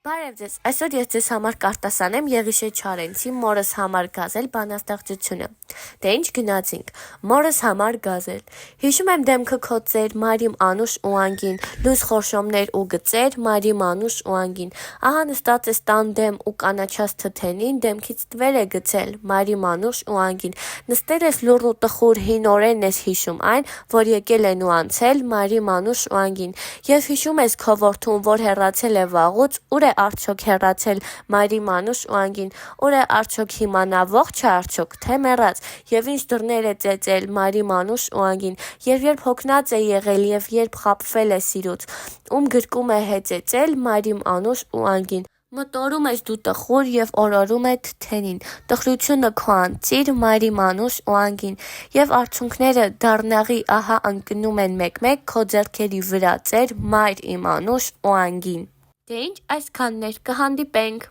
Բարև ձեզ, այսօր ես ձեզ համար կարտասանեմ Եղիշե Չարենցի մորս համար գազել բանաստեղծությունը։ Դե ինչ գնացինք, մորս համար գազել։ Հիշում եմ դեմքը քո ծեր, Մարիմ Անուշ ու անգին, լույս խորշոմներ ու գծեր, Մարիմ Անուշ ու անգին։ Ահա նստած ես տան դեմ ու կանաչած թթենին, դեմքից տվեր է գցել, Մարիմ Անուշ ու անգին։ Նստել ես լուռ ու տխուր, հինորեն ես հիշում այն, որ եկել են ու անցել, Մարիմ Անուշ ու անգին։ Եվ հիշում ես քո որդուն, որ հեռացել է վաղուց, ուր է արդյոք հեռացել, Մարիմ Անուշ ու անգին, ուր է արդյոք հիմա նա, ողջ է արդյոք, թե մեռած, եւ ինչ դռներ է ծեծել, Մարիմ Անուշ ու անգին, եւ երբ հոգնած է եղել եւ երբ խաբվել է սիրուց, ում գրկում է հեծեծել, Մարիմ Անուշ ու անգին։ Մտորում ես դու տխուր եւ օրորում է թթենին, տխրությունը քո անծիր, Մարիմ Անուշ ու անգին, եւ արցունքները դառնաղի ահա ընկնում են մեկ-մեկ քո ձեռքերի վրա ծեր, Մայր իմ Անուշ ու անգին։ Դե ինչ այսքանն էր, կհանդիպենք։